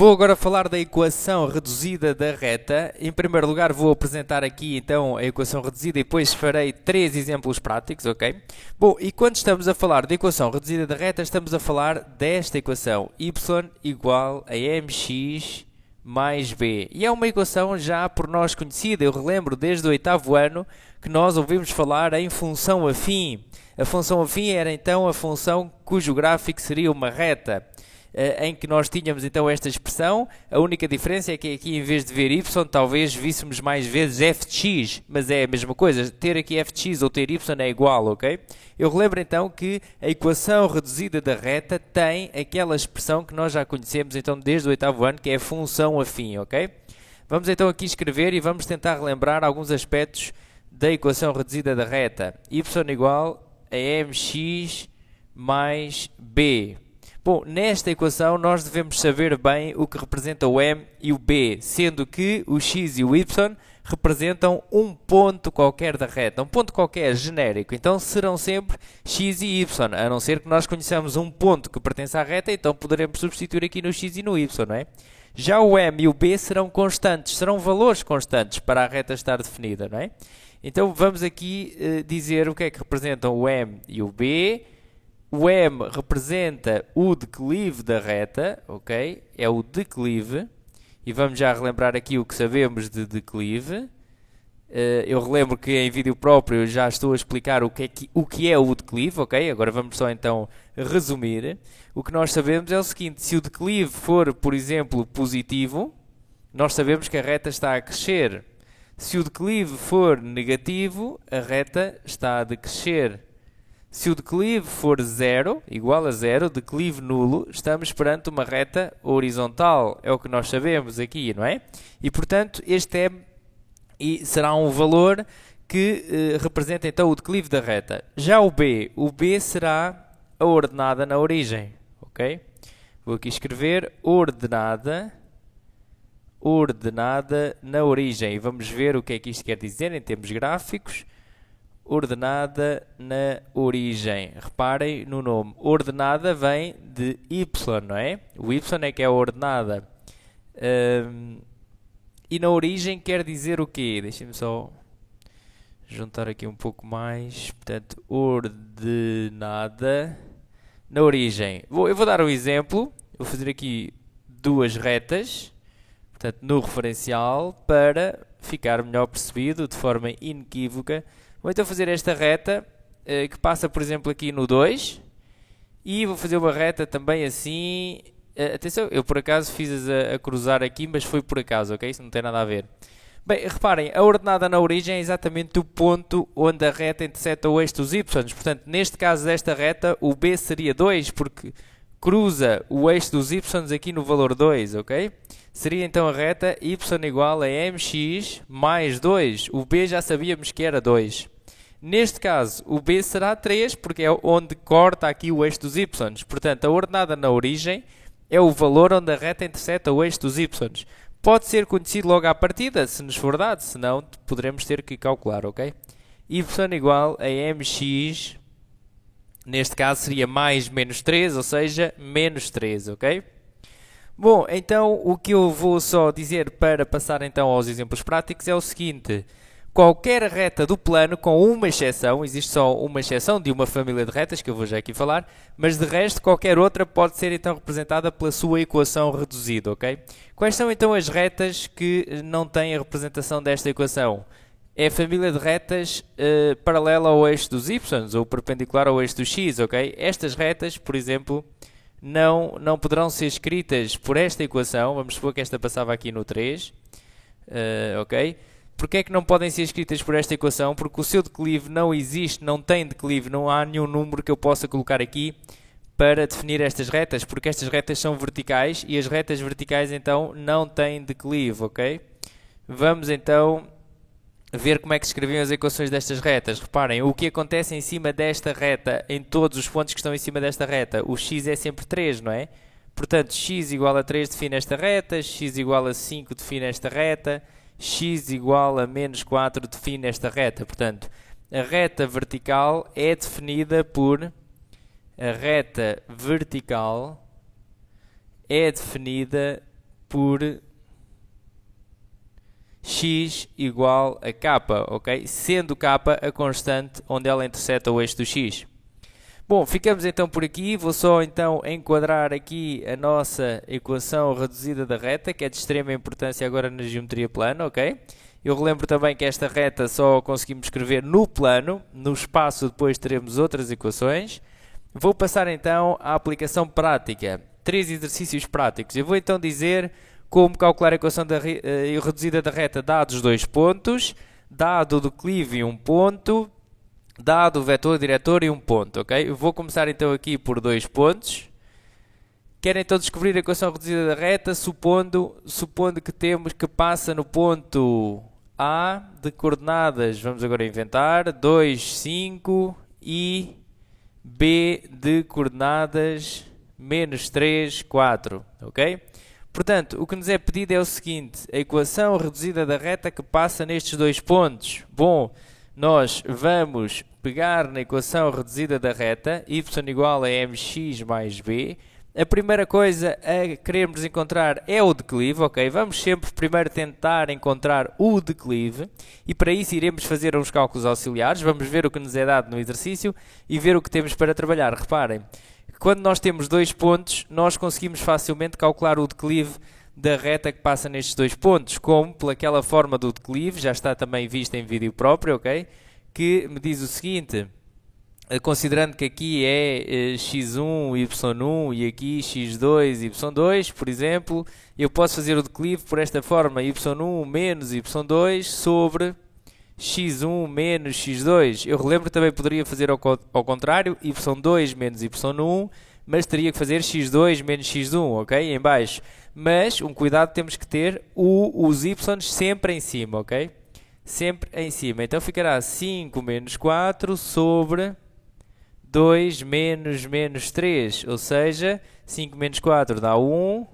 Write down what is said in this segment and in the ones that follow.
Vou agora falar da equação reduzida da reta. Em primeiro lugar, vou apresentar aqui então a equação reduzida e depois farei 3 exemplos práticos, ok? Bom, e quando estamos a falar da equação reduzida da reta, estamos a falar desta equação, y igual a mx mais b. E é uma equação já por nós conhecida. Eu relembro desde o 8º ano que nós ouvimos falar em função afim. A função afim era então a função cujo gráfico seria uma reta, em que nós tínhamos então esta expressão. A única diferença é que aqui, em vez de ver y, talvez víssemos mais vezes f de x, mas é a mesma coisa. Ter aqui f de x ou ter y é igual, ok? Eu relembro então que a equação reduzida da reta tem aquela expressão que nós já conhecemos então desde o 8º ano, que é a função afim, ok? Vamos então aqui escrever e vamos tentar relembrar alguns aspectos da equação reduzida da reta. Y igual a mx mais b. Bom, nesta equação nós devemos saber bem o que representa o m e o b, sendo que o x e o y representam um ponto qualquer da reta, um ponto qualquer genérico. Então serão sempre x e y, a não ser que nós conheçamos um ponto que pertence à reta, então poderemos substituir aqui no x e no y, não é? Já o m e o b serão constantes, serão valores constantes para a reta estar definida, não é? Então vamos aqui dizer o que é que representam o m e o b. O m representa o declive da reta, ok? É o declive. E vamos já relembrar aqui o que sabemos de declive. Eu relembro que em vídeo próprio já estou a explicar o que é o declive, ok? Agora vamos só então resumir. O que nós sabemos é o seguinte: se o declive for, por exemplo, positivo, nós sabemos que a reta está a crescer. Se o declive for negativo, a reta está a decrescer. Se o declive for zero, igual a zero, declive nulo, estamos perante uma reta horizontal. É o que nós sabemos aqui, não é? E, portanto, este será um valor que representa, então, o declive da reta. Já o B será a ordenada na origem, ok? Vou aqui escrever ordenada na origem. E vamos ver o que é que isto quer dizer em termos gráficos. Ordenada na origem. Reparem no nome. Ordenada vem de y, não é? O y é que é a ordenada. E na origem quer dizer o quê? Deixem-me só juntar aqui um pouco mais. Portanto, ordenada na origem. Eu vou dar um exemplo. Vou fazer aqui duas retas, portanto, no referencial, para ficar melhor percebido, de forma inequívoca. Vou então fazer esta reta, que passa, por exemplo, aqui no 2. E vou fazer uma reta também assim. Atenção, eu por acaso fiz a cruzar aqui, mas foi por acaso, ok? Isso não tem nada a ver. Bem, reparem, a ordenada na origem é exatamente o ponto onde a reta interseta o eixo dos y. Portanto, neste caso desta reta, o b seria 2, porque cruza o eixo dos y aqui no valor 2, ok? Seria então a reta y igual a mx mais 2. O b já sabíamos que era 2. Neste caso, o b será 3, porque é onde corta aqui o eixo dos y. Portanto, a ordenada na origem é o valor onde a reta interseta o eixo dos y. Pode ser conhecido logo à partida, se nos for dado, senão poderemos ter que calcular, ok? Y igual a mx, neste caso seria mais menos 3, ou seja, menos 3, ok? Bom, então o que eu vou só dizer para passar então aos exemplos práticos é o seguinte: qualquer reta do plano, com uma exceção, existe só uma exceção de uma família de retas, que eu vou já aqui falar, mas de resto qualquer outra pode ser então representada pela sua equação reduzida, ok? Quais são então as retas que não têm a representação desta equação? É a família de retas paralela ao eixo dos y, ou perpendicular ao eixo do x, ok? Estas retas, por exemplo, não poderão ser escritas por esta equação. Vamos supor que esta passava aqui no 3, ok? Porquê é que não podem ser escritas por esta equação? Porque o seu declive não existe, não tem declive, não há nenhum número que eu possa colocar aqui para definir estas retas, porque estas retas são verticais e as retas verticais então não têm declive, ok? Vamos então ver como é que se escreviam as equações destas retas. Reparem, o que acontece em cima desta reta, em todos os pontos que estão em cima desta reta, o x é sempre 3, não é? Portanto, x igual a 3 define esta reta, x igual a 5 define esta reta, x igual a menos 4 define esta reta. Portanto, a reta vertical é definida por... A reta vertical é definida por x igual a k, ok? Sendo k a constante onde ela interseta o eixo do x. Bom, ficamos então por aqui. Vou só então enquadrar aqui a nossa equação reduzida da reta, que é de extrema importância agora na geometria plana, ok? Eu relembro também que esta reta só conseguimos escrever no plano, no espaço depois teremos outras equações. Vou passar então à aplicação prática. 3 exercícios práticos. Eu vou então dizer como calcular a equação reduzida da reta dados os 2 pontos, dado o declive e 1 ponto, dado o vetor diretor e 1 ponto, ok? Eu vou começar então aqui por 2 pontos. Quero então descobrir a equação reduzida da reta, supondo que temos que passa no ponto A de coordenadas, vamos agora inventar, 2, 5 e B de coordenadas menos 3, 4, ok? Portanto, o que nos é pedido é o seguinte, a equação reduzida da reta que passa nestes 2 pontos. Bom, nós vamos pegar na equação reduzida da reta, y igual a mx mais b. A primeira coisa a queremos encontrar é o declive, ok? Vamos sempre primeiro tentar encontrar o declive e para isso iremos fazer uns cálculos auxiliares. Vamos ver o que nos é dado no exercício e ver o que temos para trabalhar. Reparem, quando nós temos 2 pontos, nós conseguimos facilmente calcular o declive da reta que passa nestes 2 pontos, como pelaquela forma do declive, já está também vista em vídeo próprio, ok? Que me diz o seguinte, considerando que aqui é x1, y1 e aqui x2, y2, por exemplo, eu posso fazer o declive por esta forma, y1 menos y2 sobre x1 menos x2. Eu relembro que também poderia fazer ao contrário, y2 menos y1, mas teria que fazer x2 menos x1, ok? Em baixo. Mas, um cuidado, temos que ter os y sempre em cima, ok? Sempre em cima. Então ficará 5 menos 4 sobre 2 menos 3, ou seja, 5 menos 4 dá 1,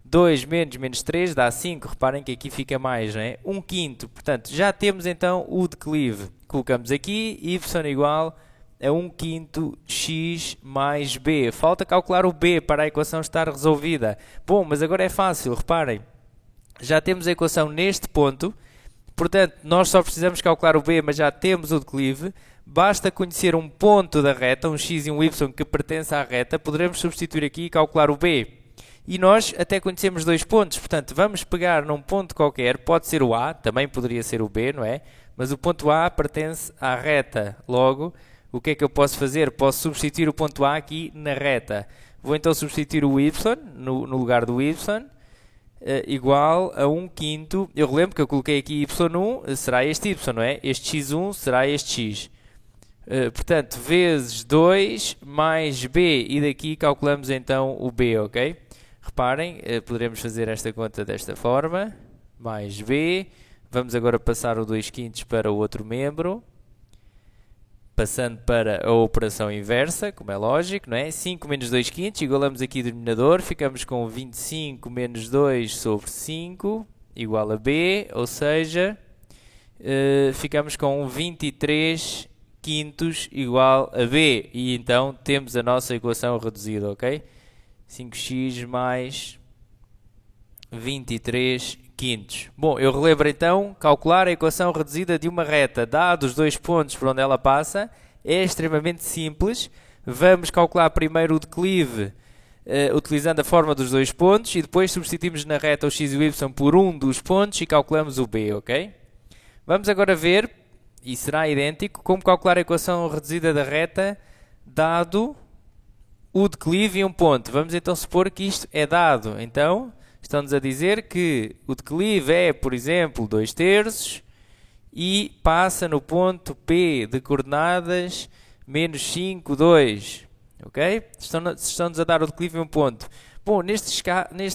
2 menos 3 dá 5, reparem que aqui fica mais, não é? 1 quinto, portanto, já temos então o declive. Colocamos aqui, y igual a 1 quinto x mais b. Falta calcular o b para a equação estar resolvida. Bom, mas agora é fácil, reparem. Já temos a equação neste ponto, portanto, nós só precisamos calcular o b, mas já temos o declive. Basta conhecer um ponto da reta, um x e um y que pertence à reta, poderemos substituir aqui e calcular o b. E nós até conhecemos 2 pontos, portanto, vamos pegar num ponto qualquer, pode ser o A, também poderia ser o B, não é? Mas o ponto A pertence à reta, logo, o que é que eu posso fazer? Posso substituir o ponto A aqui na reta. Vou então substituir o y no lugar do y, igual a 1 quinto, eu relembro que eu coloquei aqui y1, será este y, não é? Este x1 será este x. Portanto, vezes 2 mais b, e daqui calculamos então o b, ok? Reparem, poderemos fazer esta conta desta forma, mais b, vamos agora passar o 2 quintos para o outro membro, passando para a operação inversa, como é lógico, não é? 5 menos 2 quintos, igualamos aqui o denominador, ficamos com 25 menos 2 sobre 5, igual a b, ou seja, ficamos com 23 quintos igual a b, e então temos a nossa equação reduzida, ok? 5x mais 23 quintos. Bom, eu relembro então, calcular a equação reduzida de uma reta, dados os 2 pontos por onde ela passa, é extremamente simples. Vamos calcular primeiro o declive, utilizando a forma dos 2 pontos, e depois substituímos na reta o x e o y por um dos pontos e calculamos o b, ok? Vamos agora ver, e será idêntico, como calcular a equação reduzida da reta, dado o declive e um ponto. Vamos então supor que isto é dado. Então, estão-nos a dizer que o declive é, por exemplo, 2 terços e passa no ponto P de coordenadas menos 5, 2. Ok? Estão-nos a dar o declive e um ponto. Bom, neste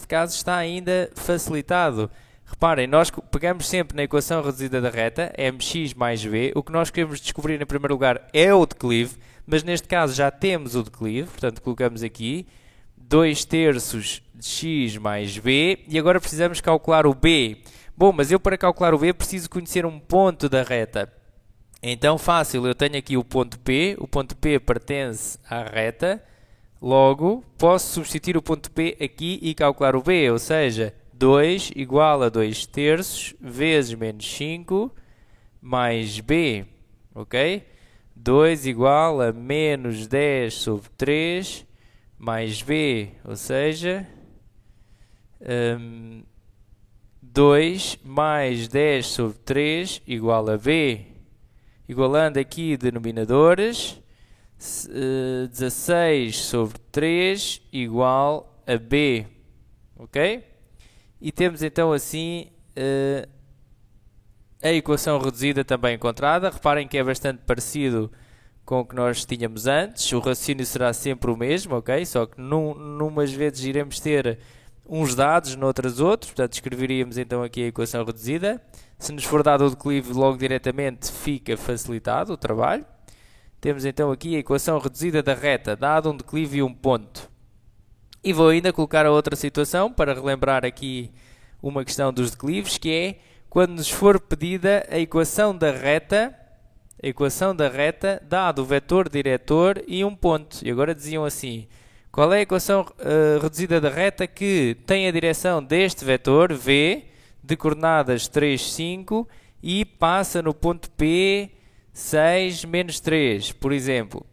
caso está ainda facilitado. Reparem, nós pegamos sempre na equação reduzida da reta, mx mais b. O que nós queremos descobrir em primeiro lugar é o declive, mas neste caso já temos o declive, portanto colocamos aqui 2 terços de x mais b, e agora precisamos calcular o b. Bom, mas eu para calcular o b preciso conhecer um ponto da reta. Então fácil, eu tenho aqui o ponto P pertence à reta, logo posso substituir o ponto P aqui e calcular o b, ou seja, 2 igual a 2 terços vezes menos 5 mais b, ok? 2 igual a menos 10 sobre 3 mais b, ou seja, 2 mais 10 sobre 3 igual a b. Igualando aqui denominadores, 16 sobre 3 igual a b, ok? E temos então assim a equação reduzida também encontrada. Reparem que é bastante parecido com o que nós tínhamos antes. O raciocínio será sempre o mesmo, ok? Só que numas vezes iremos ter uns dados, noutras outros. Portanto, escreveríamos então aqui a equação reduzida. Se nos for dado o declive logo diretamente, fica facilitado o trabalho. Temos então aqui a equação reduzida da reta, dado um declive e um ponto. E vou ainda colocar a outra situação para relembrar aqui uma questão dos declives, que é quando nos for pedida a equação da reta, dado o vetor diretor e um ponto. E agora diziam assim, qual é a equação reduzida da reta que tem a direção deste vetor, v, de coordenadas 3, 5, e passa no ponto P, 6, menos 3, por exemplo.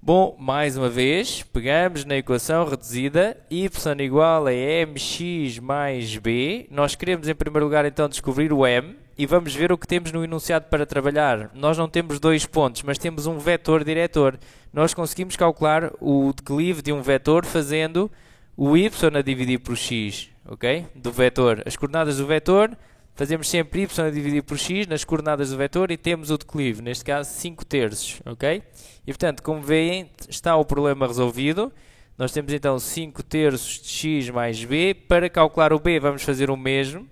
Bom, mais uma vez, pegamos na equação reduzida, y igual a mx mais b. Nós queremos, em primeiro lugar, então, descobrir o m, e vamos ver o que temos no enunciado para trabalhar. Nós não temos dois pontos, mas temos um vetor diretor. Nós conseguimos calcular o declive de um vetor fazendo o y a dividir por x, ok? Do vetor. As coordenadas do vetor, fazemos sempre y a dividir por x nas coordenadas do vetor e temos o declive, neste caso 5 terços, ok? E portanto, como veem, está o problema resolvido. Nós temos então 5 terços de x mais b. Para calcular o b vamos fazer o mesmo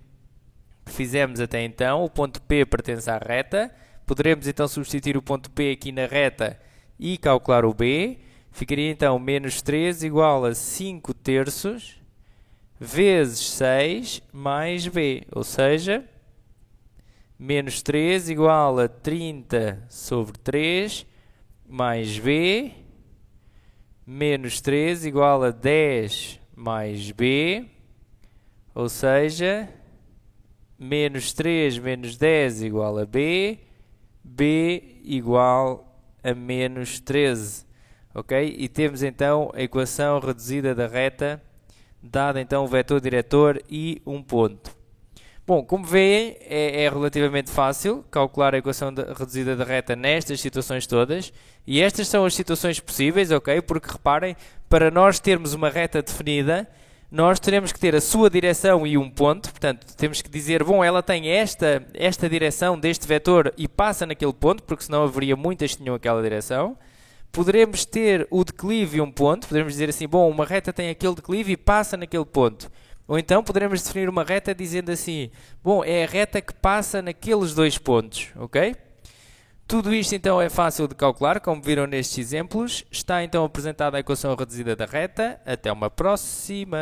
que fizemos até então. O ponto P pertence à reta. Poderemos então substituir o ponto P aqui na reta e calcular o b. Ficaria então menos 3 igual a 5 terços vezes 6 mais b, ou seja, menos 3 igual a 30 sobre 3 mais b, menos 3 igual a 10 mais b, ou seja, menos 3 menos 10 igual a b, b igual a menos 13, ok? E temos então a equação reduzida da reta, dado então o vetor diretor e um ponto. Bom, como veem, é relativamente fácil calcular a equação reduzida da reta nestas situações todas. E estas são as situações possíveis, ok? Porque reparem, para nós termos uma reta definida, nós teremos que ter a sua direção e um ponto. Portanto, temos que dizer, bom, ela tem esta direção deste vetor e passa naquele ponto, porque senão haveria muitas que tinham aquela direção. Poderemos ter o declive e um ponto. Poderemos dizer assim, bom, uma reta tem aquele declive e passa naquele ponto. Ou então poderemos definir uma reta dizendo assim, bom, é a reta que passa naqueles dois pontos, ok? Tudo isto então é fácil de calcular, como viram nestes exemplos. Está então apresentada a equação reduzida da reta. Até uma próxima!